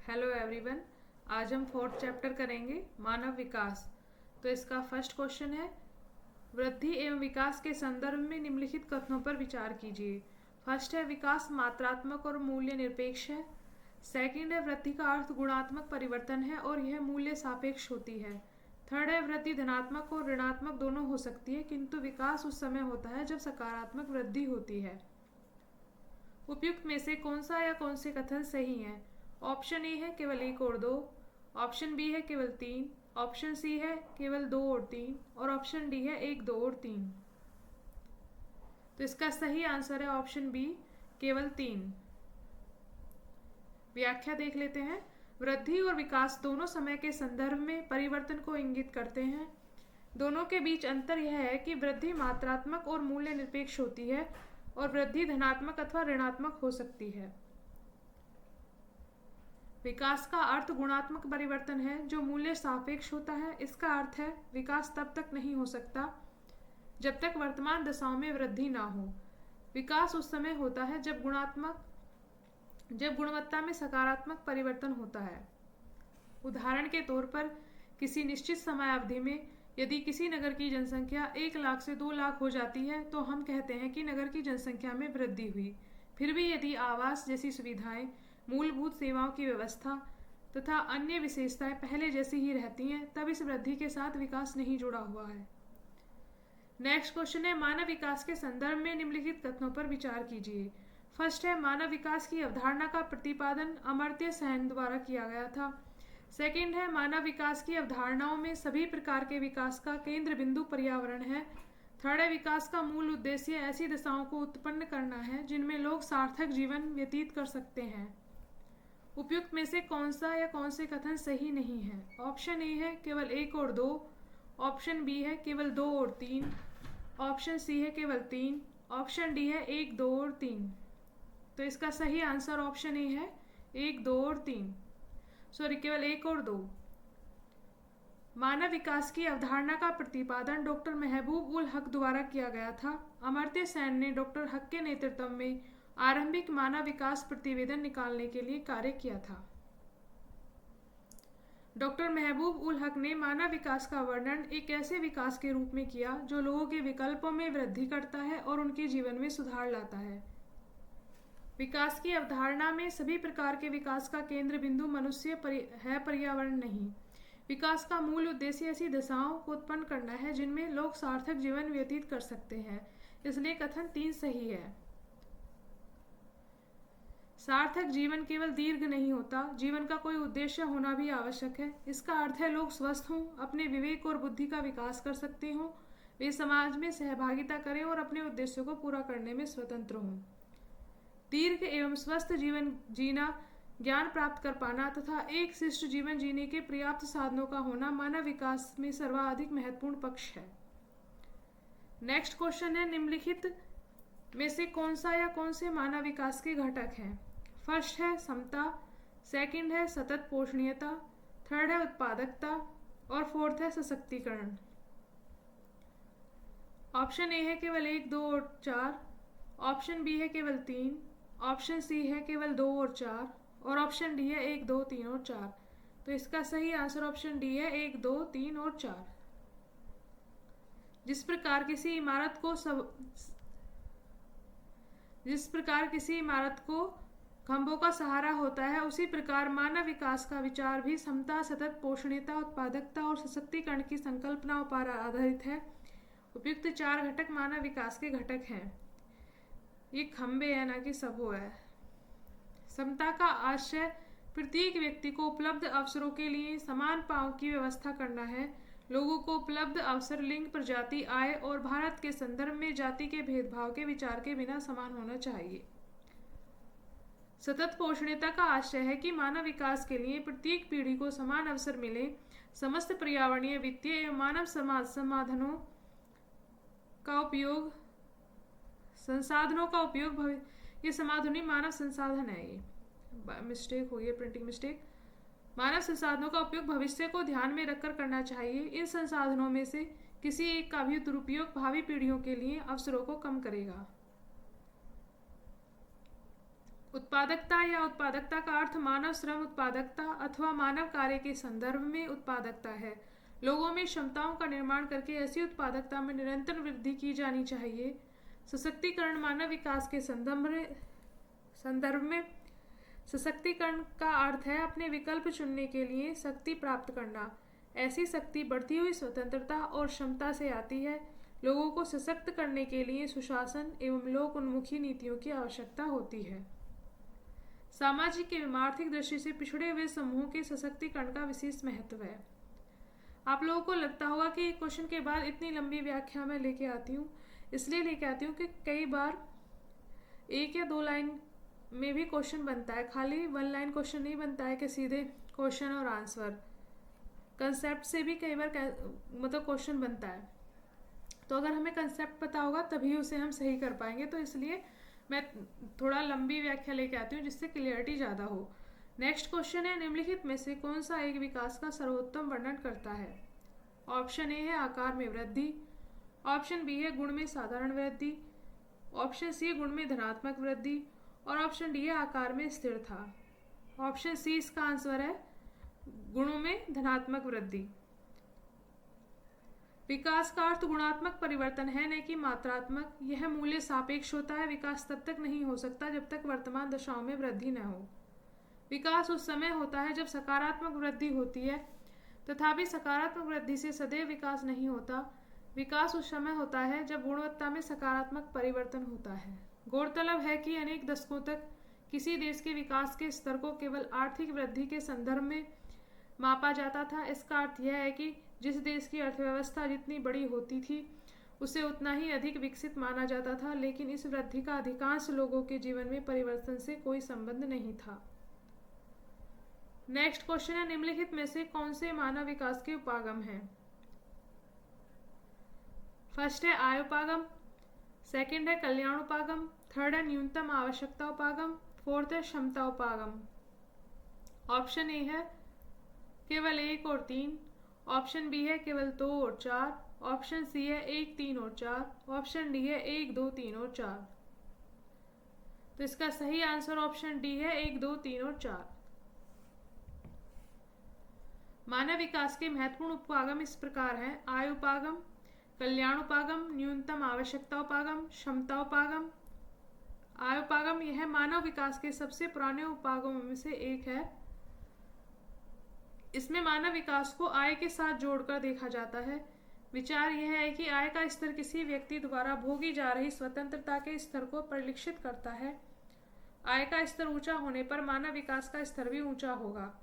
Hello everyone. आज हम fourth chapter करेंगे मानव विकास। तो इसका फर्स्ट क्वेश्चन है, वृद्धि एवं विकास के संदर्भ में निम्नलिखित कथनों पर विचार कीजिए। फर्स्ट है, विकास मात्रात्मक और मूल्य निरपेक्ष है। सेकंड है, वृद्धि का अर्थ गुणात्मक परिवर्तन है और यह मूल्य सापेक्ष होती है। थर्ड है, वृद्धि धनात्मक और ऋणात्मक दोनों हो सकती है, किंतु विकास उस समय होता है जब सकारात्मक वृद्धि होती है। उपयुक्त में से कौन सा या कौन से कथन सही है? ऑप्शन ए है केवल एक और दो, ऑप्शन बी है केवल तीन, ऑप्शन सी है केवल दो और तीन, और ऑप्शन डी है एक, दो और तीन। तो इसका सही आंसर है ऑप्शन बी, केवल तीन। व्याख्या देख लेते हैं। वृद्धि और विकास दोनों समय के संदर्भ में परिवर्तन को इंगित करते हैं। दोनों के बीच अंतर यह है कि वृद्धि मात्रात्मक और मूल्य निरपेक्ष होती है और वृद्धि धनात्मक अथवा ऋणात्मक हो सकती है। विकास का अर्थ गुणात्मक परिवर्तन है जो मूल्य सापेक्ष होता है। इसका अर्थ है विकास तब तक नहीं हो सकता जब तक वर्तमान दशाओं में वृद्धि ना हो। विकास उस समय होता है जब गुणवत्ता में सकारात्मक परिवर्तन होता है। उदाहरण के तौर पर किसी निश्चित समय अवधि में यदि किसी नगर की जनसंख्या 1 लाख से 2 लाख हो जाती है तो हम कहते हैं कि नगर की जनसंख्या में वृद्धि हुई। फिर भी यदि आवास जैसी सुविधाएं, मूलभूत सेवाओं की व्यवस्था तथा अन्य विशेषताएं पहले जैसी ही रहती हैं, तब इस वृद्धि के साथ विकास नहीं जुड़ा हुआ है। नेक्स्ट क्वेश्चन है, मानव विकास के संदर्भ में निम्नलिखित कथनों पर विचार कीजिए। फर्स्ट है, मानव विकास की अवधारणा का प्रतिपादन अमर्त्य सेन द्वारा किया गया था। सेकंड है, मानव विकास की अवधारणाओं में सभी प्रकार के विकास का केंद्र बिंदु पर्यावरण है। थर्ड है, विकास का मूल उद्देश्य ऐसी दशाओं को उत्पन्न करना है जिनमें लोग सार्थक जीवन व्यतीत कर सकते हैं। उपयुक्त में से कौन सा या कौन से कथन सही नहीं है? ऑप्शन ए है केवल एक और दो, ऑप्शन बी है केवल दो और तीन, ऑप्शन सी है केवल तीन, ऑप्शन डी है एक, दो और तीन। तो इसका सही आंसर ऑप्शन ए है एक, दो और तीन। सॉरी, केवल एक और दो। मानव विकास की अवधारणा का प्रतिपादन डॉक्टर महबूब उल हक द्वारा किया गया था। अमर्त्य सेन ने डॉक्टर हक के नेतृत्व में आरंभिक मानव विकास प्रतिवेदन निकालने के लिए कार्य किया था। डॉक्टर महबूब उल हक ने मानव विकास का वर्णन एक ऐसे विकास के रूप में किया जो लोगों के विकल्पों में वृद्धि करता है और उनके जीवन में सुधार लाता है। विकास की अवधारणा में सभी प्रकार के विकास का केंद्र बिंदु मनुष्य है, पर्यावरण नहीं। विकास का मूल उद्देश्य ऐसी दशाओं को उत्पन्न करना है जिनमें लोग सार्थक जीवन व्यतीत कर सकते हैं। इसलिए कथन 3 सही है। सार्थक जीवन केवल दीर्घ नहीं होता, जीवन का कोई उद्देश्य होना भी आवश्यक है। इसका अर्थ है लोग स्वस्थ हों, अपने विवेक और बुद्धि का विकास कर सकते हों, वे समाज में सहभागिता करें और अपने उद्देश्यों को पूरा करने में स्वतंत्र हों। दीर्घ एवं स्वस्थ जीवन जीना, ज्ञान प्राप्त कर पाना तथा एक शिष्ट जीवन जीने के पर्याप्त साधनों का होना मानव विकास में सर्वाधिक महत्वपूर्ण पक्ष है। नेक्स्ट क्वेश्चन है, निम्नलिखित में से कौन सा या कौन से मानव विकास के घटक हैं? फर्स्ट है समता, सेकंड है सतत पोषणीयता, थर्ड है उत्पादकता और फोर्थ है सशक्तिकरण। ऑप्शन ए है केवल एक, दो और चार, ऑप्शन बी है केवल तीन, ऑप्शन सी है केवल दो और चार, और ऑप्शन डी है एक, दो, तीन और चार। तो इसका सही आंसर ऑप्शन डी है एक, दो, तीन और चार। जिस प्रकार किसी इमारत को खंभों का सहारा होता है, उसी प्रकार मानव विकास का विचार भी समता, सतत पोषणीयता, उत्पादकता और सशक्तिकरण की संकल्पनाओं पर आधारित है। उपयुक्त 4 घटक मानव विकास के घटक हैं। ये खंबे है, ना कि सबो है। समता का आशय प्रत्येक व्यक्ति को उपलब्ध अवसरों के लिए समान पाँव की व्यवस्था करना है। लोगों को उपलब्ध अवसर लिंग, प्रजाति, आय और भारत के संदर्भ में जाति के भेदभाव के विचार के बिना समान होना चाहिए। सतत पोषणीयता का आशय है कि मानव विकास के लिए प्रत्येक पीढ़ी को समान अवसर मिले। समस्त पर्यावरणीय, वित्तीय एवं मानव संसाधनों का उपयोग ये समाधानी मानव संसाधन है। ये मिस्टेक हुई है, प्रिंटिंग मिस्टेक। मानव संसाधनों का उपयोग भविष्य को ध्यान में रखकर करना चाहिए। इन संसाधनों में से किसी एक का भी दुरुपयोग भावी पीढ़ियों के लिए अवसरों को कम करेगा। उत्पादकता या उत्पादकता का अर्थ मानव श्रम उत्पादकता अथवा मानव कार्य के संदर्भ में उत्पादकता है। लोगों में क्षमताओं का निर्माण करके ऐसी उत्पादकता में निरंतर वृद्धि की जानी चाहिए। सशक्तिकरण मानव विकास के संदर्भ में सशक्तिकरण का अर्थ है अपने विकल्प चुनने के लिए शक्ति प्राप्त करना। ऐसी शक्ति बढ़ती हुई स्वतंत्रता और क्षमता से आती है। लोगों को सशक्त करने के लिए सुशासन एवं लोक उन्मुखी नीतियों की आवश्यकता होती है। सामाजिक एवं आर्थिक दृष्टि से पिछड़े हुए समूहों के सशक्तिकरण का विशेष महत्व है। आप लोगों को लगता होगा कि क्वेश्चन के बाद इतनी लंबी व्याख्या मैं लेके आती हूँ, इसलिए लेके आती हूँ कि कई बार 1 या 2 लाइन में भी क्वेश्चन बनता है, खाली 1 लाइन क्वेश्चन नहीं बनता है कि सीधे क्वेश्चन और आंसर। कंसेप्ट से भी कई बार मतलब क्वेश्चन बनता है, तो अगर हमें कंसेप्ट पता होगा तभी उसे हम सही कर पाएंगे। तो इसलिए मैं थोड़ा लंबी व्याख्या लेके आती हूँ जिससे क्लियरिटी ज़्यादा हो। नेक्स्ट क्वेश्चन है, निम्नलिखित में से कौन सा एक विकास का सर्वोत्तम वर्णन करता है? ऑप्शन ए है आकार में वृद्धि, ऑप्शन बी है गुण में साधारण वृद्धि, ऑप्शन सी है गुण में धनात्मक वृद्धि और ऑप्शन डी है आकार में स्थिरता। ऑप्शन सी इसका आंसर है गुणों में धनात्मक वृद्धि। विकास का अर्थ गुणात्मक परिवर्तन है, न कि मात्रात्मक। यह मूल्य सापेक्ष होता है। विकास तब तक नहीं हो सकता जब तक वर्तमान दशाओं में वृद्धि न हो। विकास उस समय होता है जब सकारात्मक वृद्धि होती है, तथापि सकारात्मक वृद्धि से सदैव विकास नहीं होता। विकास उस समय होता है जब गुणवत्ता में सकारात्मक परिवर्तन होता है। गौरतलब है कि अनेक दशकों तक किसी देश के विकास के स्तर को केवल आर्थिक वृद्धि के संदर्भ में मापा जाता था। इसका अर्थ यह है कि जिस देश की अर्थव्यवस्था जितनी बड़ी होती थी उसे उतना ही अधिक विकसित माना जाता था, लेकिन इस वृद्धि का अधिकांश लोगों के जीवन में परिवर्तन से कोई संबंध नहीं था। नेक्स्ट क्वेश्चन है, निम्नलिखित में से कौन से मानव विकास के उपागम हैं? फर्स्ट है आय उपागम, सेकंड है कल्याण उपागम, थर्ड है न्यूनतम आवश्यकता उपागम, फोर्थ है क्षमता उपागम। ऑप्शन ए है केवल 1 और 3, ऑप्शन बी है केवल 2 और 4, ऑप्शन सी है 1, 3 और 4, ऑप्शन डी है 1, 2, 3 और 4। तो इसका सही आंसर ऑप्शन डी है 1, 2, 3 और 4। मानव विकास के महत्वपूर्ण उपागम इस प्रकार हैं: आय उपागम, कल्याण उपागम, न्यूनतम आवश्यकता उपागम, क्षमता उपागम। आय उपागम यह मानव विकास के सबसे पुराने उपागमों में से एक है। इसमें मानव विकास को आय के साथ जोड़कर देखा जाता है। विचार यह है कि आय का स्तर किसी व्यक्ति द्वारा भोगी जा रही स्वतंत्रता के स्तर को परिलक्षित करता है। आय का स्तर ऊंचा होने पर मानव विकास का स्तर भी ऊंचा होगा।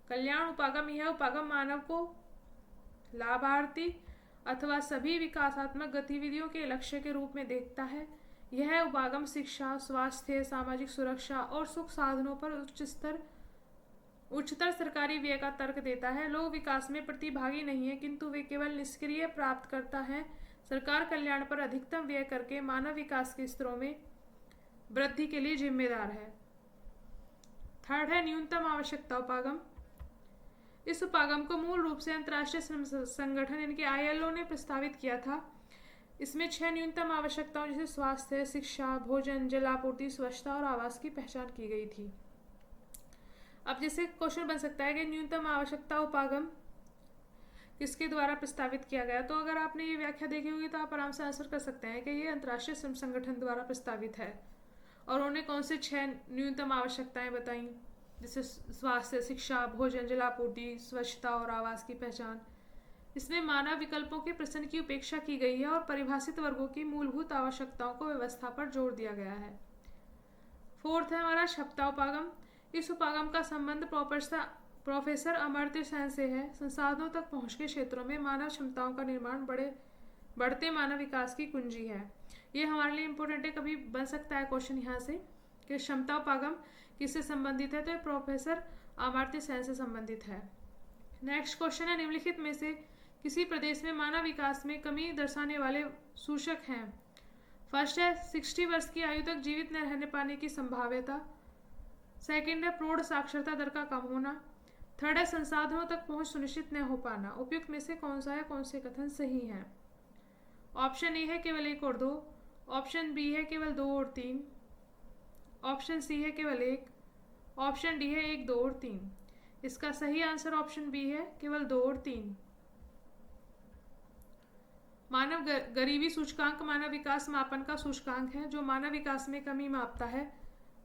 कल्याण उपागम यह उपागम मानव को लाभार्थी अथवा सभी विकासात्मक गतिविधियों के लक्ष्य के रूप में देखता है। यह उपागम शिक्षा, स्वास्थ्य, सामाजिक सुरक्षा और सुख साधनों पर उच्चतर सरकारी व्यय का तर्क देता है। लोग विकास में प्रतिभागी नहीं है, किंतु वे केवल निष्क्रिय प्राप्तकर्ता हैं। सरकार कल्याण पर अधिकतम व्यय करके मानव विकास के स्तरों में वृद्धि के लिए जिम्मेदार है। थर्ड है न्यूनतम आवश्यकता उपागम। इस उपागम को मूल रूप से अंतर्राष्ट्रीय श्रम संगठन यानी ILO ने प्रस्तावित किया था। इसमें 6 न्यूनतम आवश्यकताओं जैसे स्वास्थ्य, शिक्षा, भोजन, जल आपूर्ति, स्वच्छता और आवास की पहचान की गई थी। अब जैसे क्वेश्चन बन सकता है कि न्यूनतम आवश्यकता उपागम किसके द्वारा प्रस्तावित किया गया, तो अगर आपने ये व्याख्या देखी होगी तो आप आराम से आंसर कर सकते हैं कि ये अंतर्राष्ट्रीय श्रम संगठन द्वारा प्रस्तावित है। और उन्होंने कौन से 6 न्यूनतम आवश्यकताएं बताई, जैसे स्वास्थ्य, शिक्षा, भोजन, जल आपूर्ति, स्वच्छता और आवास की पहचान। इसमें मानव विकल्पों के प्रश्न की उपेक्षा की गई है और परिभाषित वर्गों की मूलभूत आवश्यकताओं को व्यवस्था पर जोर दिया गया है। फोर्थ है हमारा क्षमता उपागम। इस उपागम का संबंध प्रोफेसर अमर्त्य सेन से है। संसाधनों तक पहुंच के क्षेत्रों में मानव क्षमताओं का निर्माण बढ़ते मानव विकास की कुंजी है। ये हमारे लिए इम्पोर्टेंट है, कभी बन सकता है क्वेश्चन यहाँ से कि क्षमता उपागम किससे संबंधित है, तो प्रोफेसर अमर्त्य सेन से संबंधित है। नेक्स्ट क्वेश्चन है, निम्नलिखित में से किसी प्रदेश में मानव विकास में कमी दर्शाने वाले सूचक हैं? फर्स्ट है 60 वर्ष की आयु तक जीवित न रहने पाने की संभाव्यता, सेकंड है प्रौढ़ साक्षरता दर का कम होना, थर्ड है संसाधनों तक पहुंच सुनिश्चित न हो पाना। उपयुक्त में से कौन सा है, कौन से कथन सही हैं? ऑप्शन ए है केवल 1 और 2, ऑप्शन बी है केवल 2 और 3, ऑप्शन सी है केवल 1, ऑप्शन डी है 1, 2 और 3। इसका सही आंसर ऑप्शन बी है केवल 2 और 3। मानव गरीबी सूचकांक मानव विकास मापन का सूचकांक है जो मानव विकास में कमी मापता है।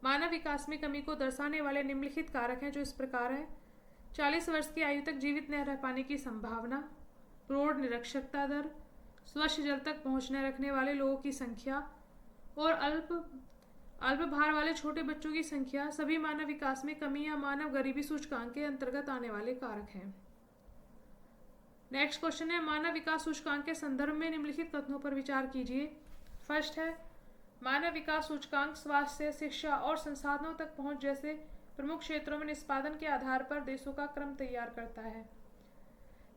मानव विकास में कमी को दर्शाने वाले निम्नलिखित कारक हैं जो इस प्रकार है: 40 वर्ष की आयु तक जीवित न रह पाने की संभावना, प्रौढ़ निरक्षरता दर, स्वच्छ जल तक पहुंचने रखने वाले लोगों की संख्या और अल्प भार वाले छोटे बच्चों की संख्या सभी मानव विकास में कमी या मानव गरीबी सूचकांक के अंतर्गत आने वाले कारक हैं। नेक्स्ट क्वेश्चन है, मानव विकास सूचकांक के संदर्भ में निम्नलिखित कथनों पर विचार कीजिए। फर्स्ट है, मानव विकास सूचकांक स्वास्थ्य, शिक्षा और संसाधनों तक पहुंच जैसे प्रमुख क्षेत्रों में निष्पादन के आधार पर देशों का क्रम तैयार करता है।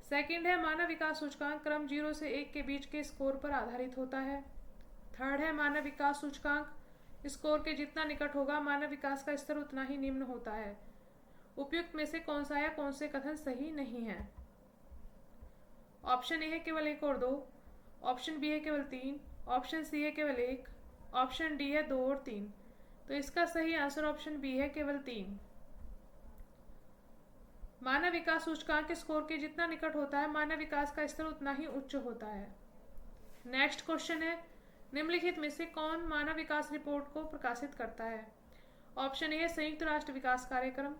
सेकंड है, मानव विकास सूचकांक क्रम 0 से 1 के बीच के स्कोर पर आधारित होता है। थर्ड है, मानव विकास सूचकांक स्कोर के जितना निकट होगा मानव विकास का स्तर उतना ही निम्न होता है। उपयुक्त में से कौन सा या कौन से कथन सही नहीं है? ऑप्शन ए है केवल 1 और 2, ऑप्शन बी है केवल 3, ऑप्शन सी है केवल 1, ऑप्शन डी है 2 और 3। तो इसका सही आंसर ऑप्शन बी है केवल 3। मानव विकास सूचकांक के स्कोर के जितना निकट होता है मानव विकास का स्तर उतना ही उच्च होता है। नेक्स्ट क्वेश्चन है, निम्नलिखित में से कौन मानव विकास रिपोर्ट को प्रकाशित करता है? ऑप्शन ए है संयुक्त राष्ट्र विकास कार्यक्रम,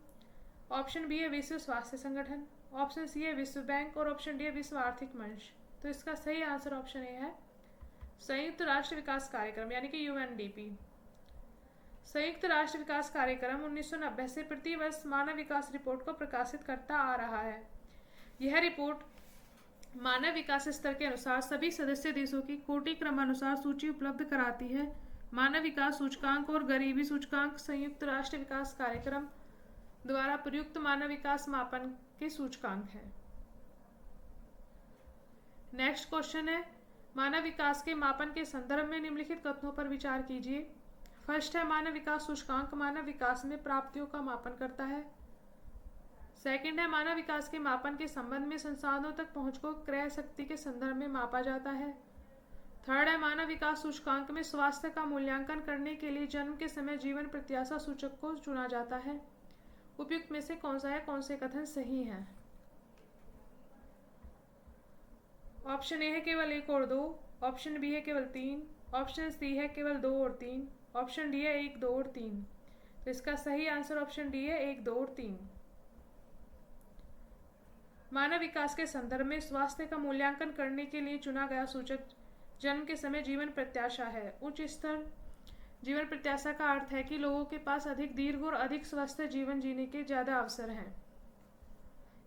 ऑप्शन बी है विश्व स्वास्थ्य संगठन, ऑप्शन सी है विश्व बैंक और ऑप्शन डी है विश्व आर्थिक मंच। तो इसका सही आंसर ऑप्शन ए है संयुक्त राष्ट्र विकास कार्यक्रम यानी कि यूएनडीपी। संयुक्त राष्ट्र विकास कार्यक्रम 1990 से प्रति वर्ष मानव विकास रिपोर्ट को प्रकाशित करता आ रहा है। यह रिपोर्ट मानव विकास स्तर के अनुसार सभी सदस्य देशों की कोटि क्रमानुसार सूची उपलब्ध कराती है। मानव विकास सूचकांक और गरीबी सूचकांक संयुक्त राष्ट्र विकास कार्यक्रम द्वारा प्रयुक्त मानव विकास मापन के सूचकांक है। नेक्स्ट क्वेश्चन है, मानव विकास के मापन के संदर्भ में निम्नलिखित कथनों पर विचार कीजिए। फर्स्ट है, मानव विकास सूचकांक मानव विकास में प्राप्तियों का मापन करता है। सेकंड है, मानव विकास के मापन के संबंध में संसाधनों तक पहुंच को क्रय शक्ति के संदर्भ में मापा जाता है। थर्ड है, मानव विकास सूचकांक में स्वास्थ्य का मूल्यांकन करने के लिए जन्म के समय जीवन प्रत्याशा सूचक को चुना जाता है। उपयुक्त में से कौन सा या कौन से कथन सही हैं? ऑप्शन ए है केवल 1 और 2, ऑप्शन बी है केवल 3, ऑप्शन सी है केवल 2 और 3, ऑप्शन डी है 1, 2 और 3। तो इसका सही आंसर ऑप्शन डी है 1, 2 और 3। मानव विकास के संदर्भ में स्वास्थ्य का मूल्यांकन करने के लिए चुना गया सूचक जन्म के समय जीवन प्रत्याशा है। उच्च स्तर जीवन प्रत्याशा का अर्थ है कि लोगों के पास अधिक दीर्घ और अधिक स्वस्थ जीवन जीने के ज्यादा अवसर हैं,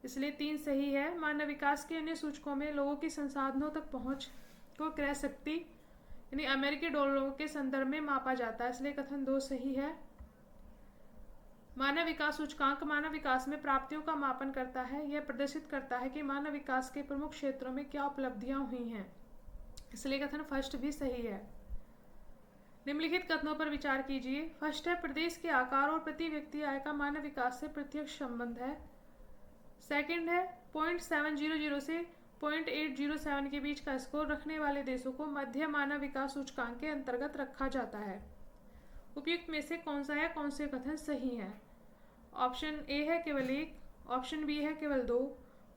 इसलिए 3 सही है। मानव विकास के अन्य सूचकों में लोगों की संसाधनों तक पहुंच को क्रय शक्ति यानी अमेरिकी डॉलरों के संदर्भ में मापा जाता है, इसलिए कथन 2 सही है। मानव विकास सूचकांक मानव विकास में प्राप्तियों का मापन करता है। यह प्रदर्शित करता है कि मानव विकास के प्रमुख क्षेत्रों में क्या उपलब्धियां हुई हैं, इसलिए कथन फर्स्ट भी सही है। निम्नलिखित कथनों पर विचार कीजिए। फर्स्ट है, प्रदेश के आकार और प्रति व्यक्ति आय का मानव विकास से प्रत्यक्ष संबंध है। सेकंड है, 0.700 से 0.807 के बीच का स्कोर रखने वाले देशों को मध्य मानव विकास सूचकांक के अंतर्गत रखा जाता है। उपयुक्त में से कौन सा या कौन से कथन सही है? ऑप्शन ए है केवल 1, ऑप्शन बी है केवल 2,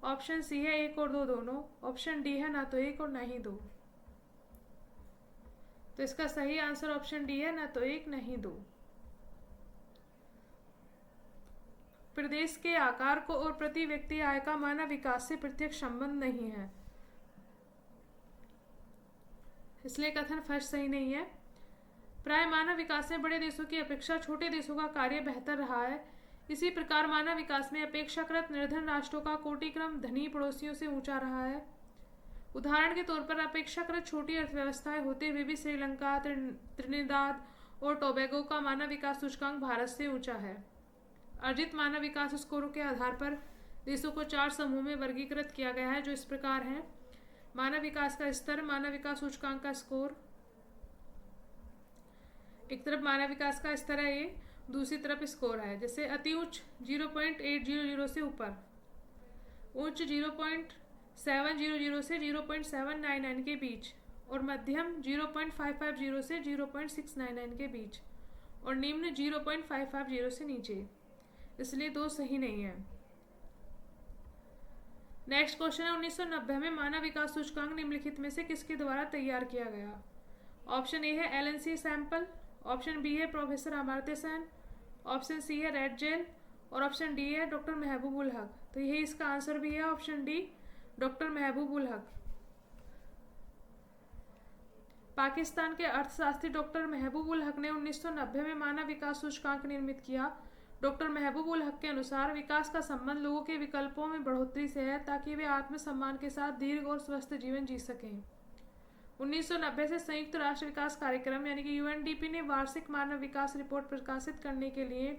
ऑप्शन सी है 1 और 2 दोनों, ऑप्शन डी है ना तो 1 और ना ही 2। तो इसका सही आंसर ऑप्शन डी है, ना तो 1 नहीं 2। प्रदेश के आकार को और प्रति व्यक्ति आय का मानव विकास से प्रत्यक्ष संबंध नहीं है, इसलिए कथन फर्स्ट सही नहीं है। प्राय मानव विकास में बड़े देशों की अपेक्षा छोटे देशों का कार्य बेहतर रहा है। इसी प्रकार मानव विकास में अपेक्षाकृत निर्धन राष्ट्रों का कोटिक्रम धनी पड़ोसियों से ऊंचा रहा है। उदाहरण के तौर पर अपेक्षाकृत छोटी अर्थव्यवस्थाएं होते हुए भी श्रीलंका, त्रिनिदाद और टोबैगो का मानव विकास सूचकांक भारत से ऊंचा है। अर्जित मानव विकास स्कोरों के आधार पर देशों को 4 समूह में वर्गीकृत किया गया है, जो इस प्रकार हैं: मानव विकास का स्तर, मानव विकास सूचकांक का स्कोर। एक तरफ मानव विकास का स्तर है ये, दूसरी तरफ स्कोर है। जैसे अति उच्च 0.800 से ऊपर, उच्च 0.700 से 0.799 के बीच और मध्यम 0.550 से 0.699 के बीच और निम्न 0.550 से नीचे, इसलिए 2 सही नहीं है। नेक्स्ट क्वेश्चन है 1990 में मानव विकास सूचकांक निम्नलिखित में से किसके द्वारा तैयार किया गया? ऑप्शन ए है LNC सैंपल, ऑप्शन बी है professor Amartya Sen, option C है रेड जेल और ऑप्शन डी है डॉक्टर महबूब उल हक। तो यही इसका आंसर भी है, option D doctor Mahbub ul हक। पाकिस्तान के अर्थशास्त्री डॉक्टर महबूब उल हक ने 1990 में मानव विकास सूचकांक निर्मित किया। डॉक्टर महबूब उल हक के अनुसार विकास का संबंध लोगों के विकल्पों में बढ़ोतरी से है ताकि वे आत्मसम्मान के साथ दीर्घ और स्वस्थ जीवन जी सकें। 1990 से संयुक्त राष्ट्र विकास कार्यक्रम यानी कि UNDP ने वार्षिक मानव विकास रिपोर्ट प्रकाशित करने के लिए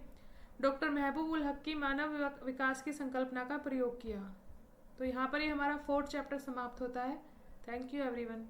डॉक्टर महबूब उल हक की मानव विकास की संकल्पना का प्रयोग किया। तो यहाँ पर ही हमारा 4th चैप्टर समाप्त होता है। Thank you everyone.